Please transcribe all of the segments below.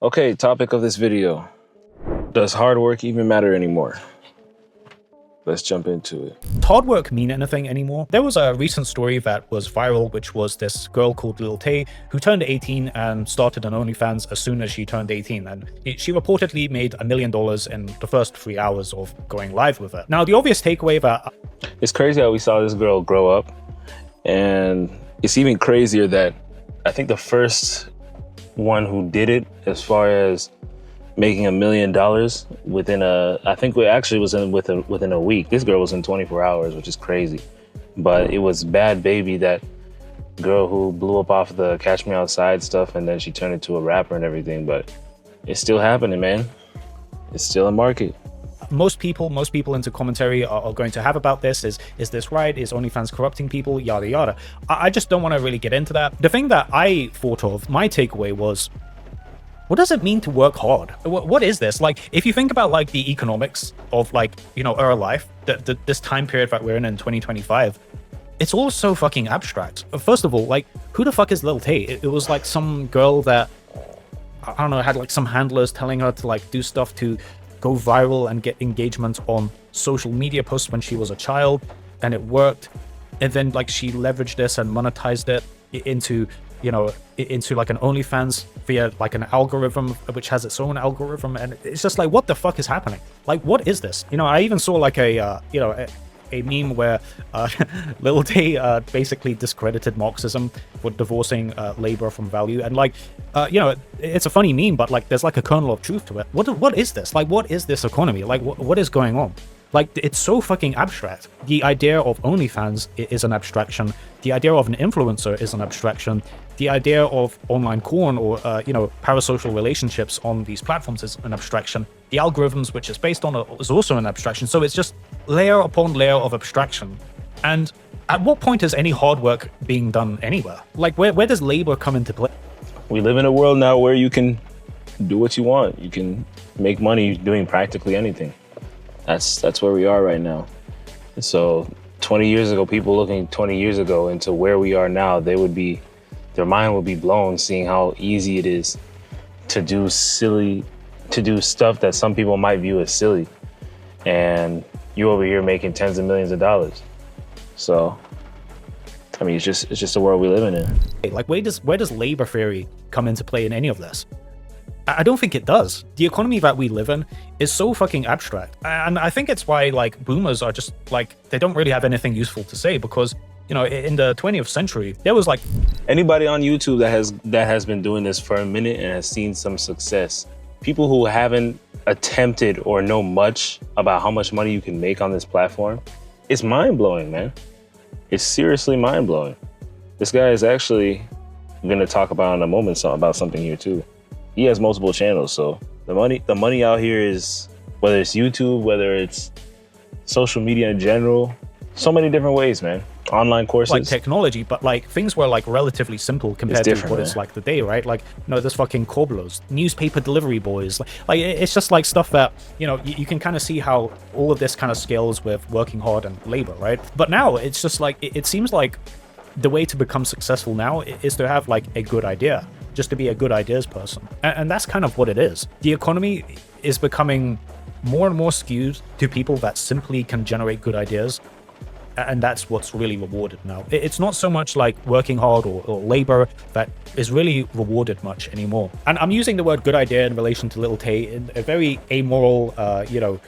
Okay, topic of this video. Does hard work even matter anymore? Let's jump into it. Does hard work mean anything anymore? There was a recent story that was viral, which was this girl called Lil Tay, who turned 18 and started an OnlyFans as soon as she turned 18. And she reportedly made $1 million in the first 3 hours of going live with it. Now, the obvious takeaway that... It's crazy how we saw this girl grow up. And it's even crazier that I think the first one who did it as far as making $1 million within I think it actually was within a week. This girl was in 24 hours, which is crazy. But it was Bad Baby, that girl who blew up off the Catch Me Outside stuff, and then she turned into a rapper and everything. But it's still happening, man. It's still a market. Most people into commentary are going to have about this is this right? Is OnlyFans corrupting people? Yada yada. I just don't want to really get into that. The thing that I thought of, my takeaway was, what does it mean to work hard? What is this? Like, if you think about like the economics of like, you know, our life, this time period that we're in 2025, it's all so fucking abstract. First of all, like, who the fuck is Lil Tay? It was like some girl that, I don't know, had like some handlers telling her to like do stuff to go viral and get engagement on social media posts when she was a child, and it worked. And then like she leveraged this and monetized it into, you know, into like an OnlyFans via like an algorithm which has its own algorithm. And it's just like, what the fuck is happening? Like, what is this? You know, I even saw like a you know, a meme where Lil Tay basically discredited Marxism for divorcing labor from value. And like, you know, it's a funny meme, but like there's like a kernel of truth to it. What is this? Like, what is this economy? Like, what is going on? Like, it's so fucking abstract. The idea of OnlyFans is an abstraction. The idea of an influencer is an abstraction. The idea of online porn or, you know, parasocial relationships on these platforms is an abstraction. The algorithms which it's based on is also an abstraction. So it's just layer upon layer of abstraction. And at what point is any hard work being done anywhere? Like, where does labor come into play? We live in a world now where you can do what you want. You can make money doing practically anything. That's where we are right now. So 20 years ago, people looking 20 years ago into where we are now, their mind would be blown seeing how easy it is to do stuff that some people might view as silly. And you over here making tens of millions of dollars. So, I mean, it's just the world we live in. Like, where does labor theory come into play in any of this? I don't think it does. The economy that we live in is so fucking abstract. And I think it's why like boomers are just like, they don't really have anything useful to say, because, you know, in the 20th century, there was like... Anybody on YouTube that has been doing this for a minute and has seen some success, people who haven't attempted or know much about how much money you can make on this platform, it's mind-blowing, man. It's seriously mind-blowing. This guy is actually gonna talk about in a moment about something here too. He has multiple channels, so the money out here is, whether it's YouTube, whether it's social media in general, so many different ways, man. Online courses. Like technology, but like things were like relatively simple compared to what it's like today, right? Like, you know, there's fucking cobblers, newspaper delivery boys. Like it's just like stuff that, you know, you can kind of see how all of this kind of scales with working hard and labor, right? But now it's just like, it seems like the way to become successful now is to have like a good idea, just to be a good ideas person. And that's kind of what it is. The economy is becoming more and more skewed to people that simply can generate good ideas. And that's what's really rewarded now. It's not so much like working hard or labor that is really rewarded much anymore. And I'm using the word good idea in relation to Lil Tay in a very amoral, you know,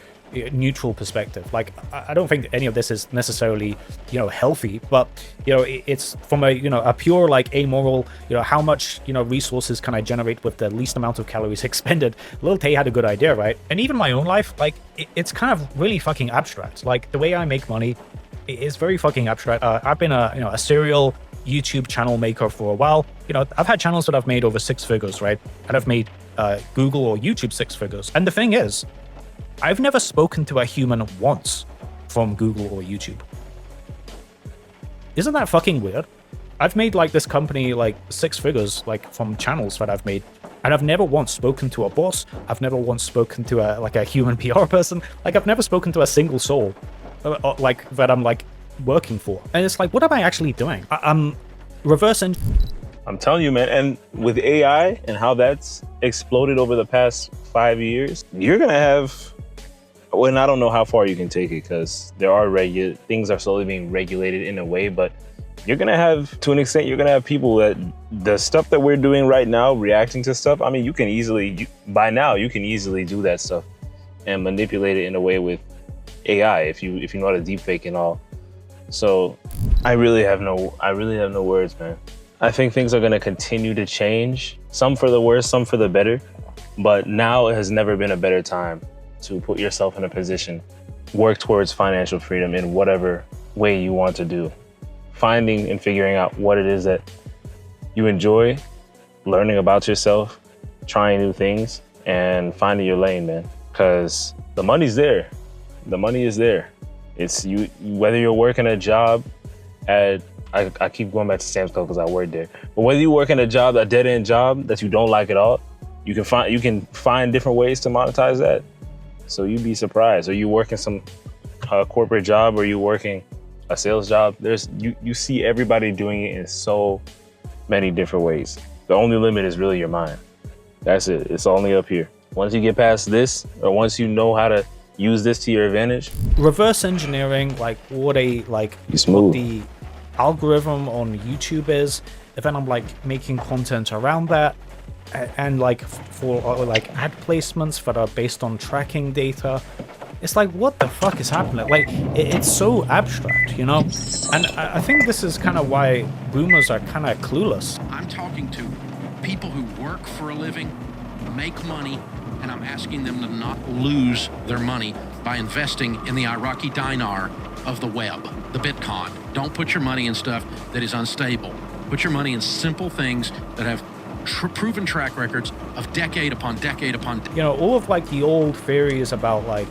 neutral perspective. Like, I don't think any of this is necessarily, you know, healthy, but, you know, it's from a, you know, a pure like amoral, you know, how much, you know, resources can I generate with the least amount of calories expended. Lil Tay had a good idea, right? And even my own life, like, it's kind of really fucking abstract. Like, the way I make money is very fucking abstract. I've been a serial YouTube channel maker for a while. You know, I've had channels that I've made over 6 figures, right? And I've made Google or YouTube 6 figures. And the thing is, I've never spoken to a human once from Google or YouTube. Isn't that fucking weird? I've made like this company like 6 figures, like from channels that I've made, and I've never once spoken to a boss. I've never once spoken to a human PR person. Like, I've never spoken to a single soul like that I'm like working for. And it's like, what am I actually doing? I'm reversing I'm telling you, man. And with AI and how that's exploded over the past 5 years, you're gonna have. Well, and I don't know how far you can take it because there are things are slowly being regulated in a way, but you're gonna have, to an extent, you're gonna have people that the stuff that we're doing right now, reacting to stuff. I mean, you can easily, by now, you can easily do that stuff and manipulate it in a way with AI if you know how to deepfake and all. So I really have no words, man. I think things are gonna continue to change, some for the worse, some for the better, but now it has never been a better time to put yourself in a position, work towards financial freedom in whatever way you want to do. Finding and figuring out what it is that you enjoy, learning about yourself, trying new things, and finding your lane, man. Because the money's there. The money is there. It's you, whether you're working a job at, I keep going back to Sam's Club because I worked there, but whether you work in a job, a dead-end job that you don't like at all, you can find different ways to monetize that. So you'd be surprised. Are you working some corporate job, or you working a sales job? You see everybody doing it in so many different ways. The only limit is really your mind. That's it. It's only up here. Once you get past this, or once you know how to use this to your advantage. Reverse engineering, like what the algorithm on YouTube is, and then I'm like making content around that. And like for like ad placements that are based on tracking data. It's like, what the fuck is happening? Like, it's so abstract, you know? And I think this is kind of why boomers are kind of clueless. I'm talking to people who work for a living, make money, and I'm asking them to not lose their money by investing in the Iraqi dinar of the web, the Bitcoin. Don't put your money in stuff that is unstable. Put your money in simple things that have proven track records of decade upon decade upon you know, all of like the old theories about like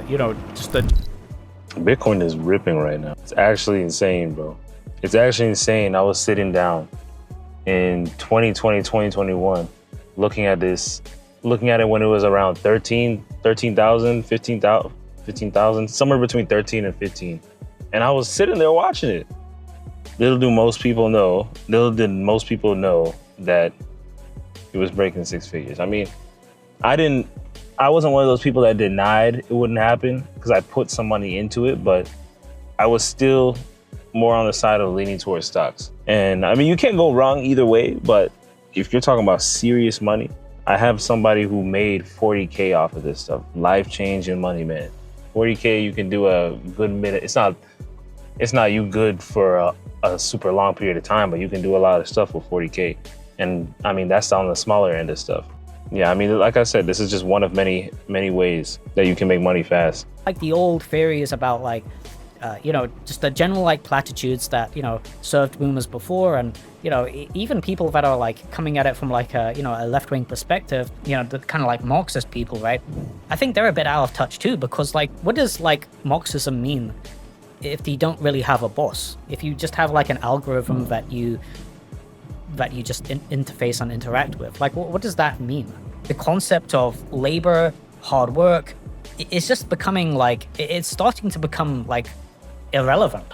you know, just the Bitcoin is ripping right now. It's actually insane, bro. It's actually insane. I was sitting down in 2020, 2021 looking at it when it was around 13,000, 15,000, somewhere between 13 and 15, and I was sitting there watching it. Little did most people know that it was breaking six figures. I mean, I wasn't one of those people that denied it wouldn't happen because I put some money into it, but I was still more on the side of leaning towards stocks. And I mean, you can't go wrong either way, but if you're talking about serious money, I have somebody who made 40K off of this stuff. Life-changing money, man. 40K, you can do a good minute. It's not you good for a super long period of time, but you can do a lot of stuff with 40K. And I mean, that's on the smaller end of stuff. Yeah, I mean, like I said, this is just one of many, many ways that you can make money fast. Like the old theories about like, you know, just the general like platitudes that, you know, served boomers before, and, you know, even people that are like coming at it from like a, you know, a left-wing perspective, you know, the kind of like Marxist people, right? I think they're a bit out of touch too, because like, what does like Marxism mean if you don't really have a boss? If you just have like an algorithm that you just interface and interact with, like what does that mean? The concept of labor, hard work, it's just becoming like, it's starting to become like irrelevant,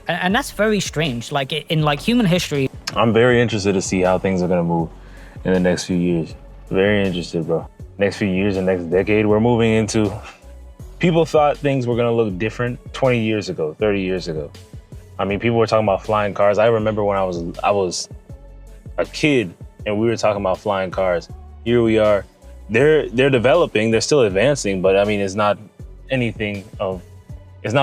and that's very strange. Like in like human history, I'm very interested to see how things are gonna move in the next few years. Very interested, bro. Next few years and next decade, we're moving into. People thought things were gonna look different 20 years ago, 30 years ago. I mean, people were talking about flying cars. I remember when I was a kid and we were talking about flying cars. Here we are. They're developing, they're still advancing, but I mean, it's not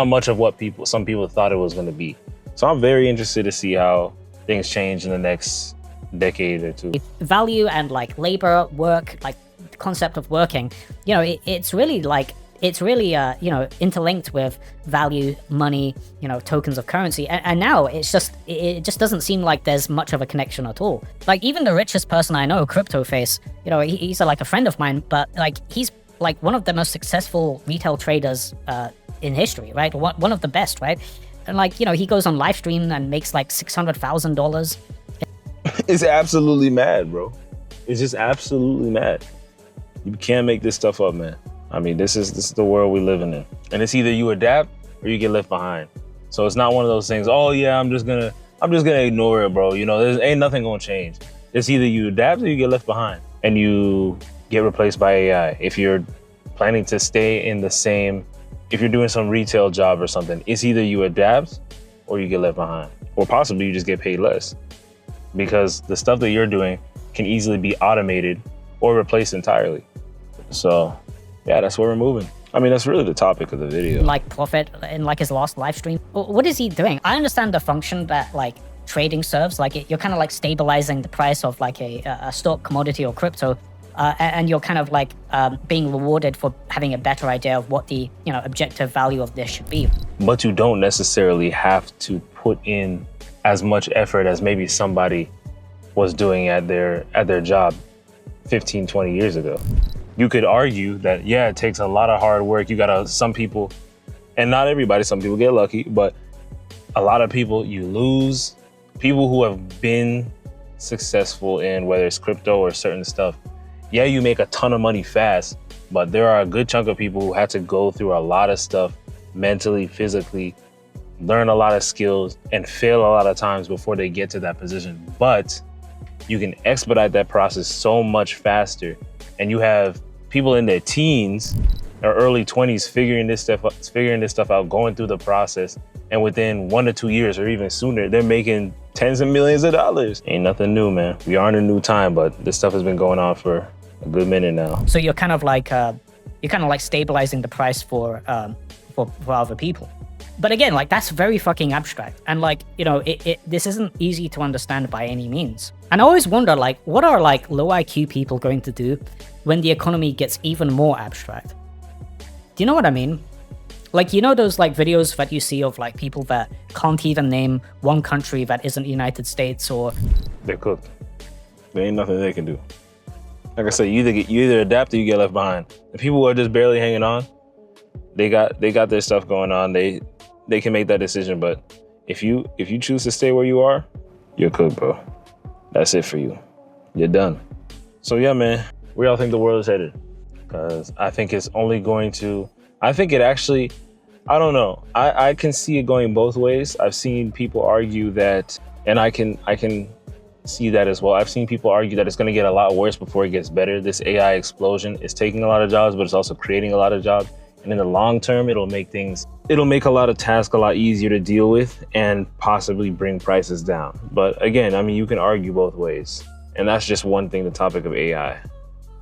much of what some people thought it was going to be. So I'm very interested to see how things change in the next decade or two. value and like labor, work, like the concept of working, you know, it's really you know, interlinked with value, money, you know, tokens of currency, and now it just doesn't seem like there's much of a connection at all. Like even the richest person I know, Crypto Face, you know, he's like a friend of mine, but like he's like one of the most successful retail traders in history, right? One of the best, right? And like, you know, he goes on live stream and makes like $600,000. It's absolutely mad, bro. It's just absolutely mad. You can't make this stuff up, man. I mean, this is the world we live in. And it's either you adapt or you get left behind. So it's not one of those things, oh yeah, I'm just gonna I'm just gonna ignore it, bro. You know, there's ain't nothing gonna change. It's either you adapt or you get left behind and you get replaced by AI. If you're planning to stay in the same, if you're doing some retail job or something, it's either you adapt or you get left behind, or possibly you just get paid less, because the stuff that you're doing can easily be automated or replaced entirely. So yeah, that's where we're moving. I mean, that's really the topic of the video. Like Prophet in like his last live stream. What is he doing? I understand the function that like trading serves. Like you're kind of like stabilizing the price of like a stock, commodity, or crypto. And you're kind of like being rewarded for having a better idea of what the objective value of this should be. But you don't necessarily have to put in as much effort as maybe somebody was doing at their job 15, 20 years ago. You could argue that, yeah, it takes a lot of hard work. You gotta, some people, and not everybody, some people get lucky, but a lot of people you lose. People who have been successful in whether it's crypto or certain stuff, yeah, you make a ton of money fast, but there are a good chunk of people who had to go through a lot of stuff mentally, physically, learn a lot of skills, and fail a lot of times before they get to that position. But you can expedite that process so much faster. And you have people in their teens or early 20s figuring this stuff out, going through the process. And within 1 to 2 years or even sooner, they're making tens of millions of dollars. Ain't nothing new, man. We are in a new time, but this stuff has been going on for a good minute now. So you're kind of like stabilizing the price for other people. But again, like that's very fucking abstract. And like, this isn't easy to understand by any means. And I always wonder, like, what are like low IQ people going to do when the economy gets even more abstract? Do you know what I mean? Like, those like videos that you see of like people that can't even name one country that isn't the United States, or they're cooked. There ain't nothing they can do. Like I said, you either adapt or you get left behind. The people who are just barely hanging on, they got their stuff going on. They can make that decision. But if you choose to stay where you are, you're cooked, bro. That's it for you. You're done. So yeah, man, where y'all think the world is headed? Because I think it's only going to, I think it actually, I don't know. I can see it going both ways. I've seen people argue that, and I can see that as well. I've seen people argue that it's going to get a lot worse before it gets better. This AI explosion is taking a lot of jobs, but it's also creating a lot of jobs. And in the long term, it'll make a lot of tasks a lot easier to deal with and possibly bring prices down. But again, I mean, you can argue both ways. And that's just one thing, the topic of AI.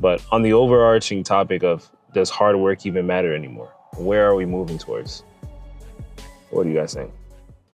But on the overarching topic of, does hard work even matter anymore? Where are we moving towards? What do you guys think?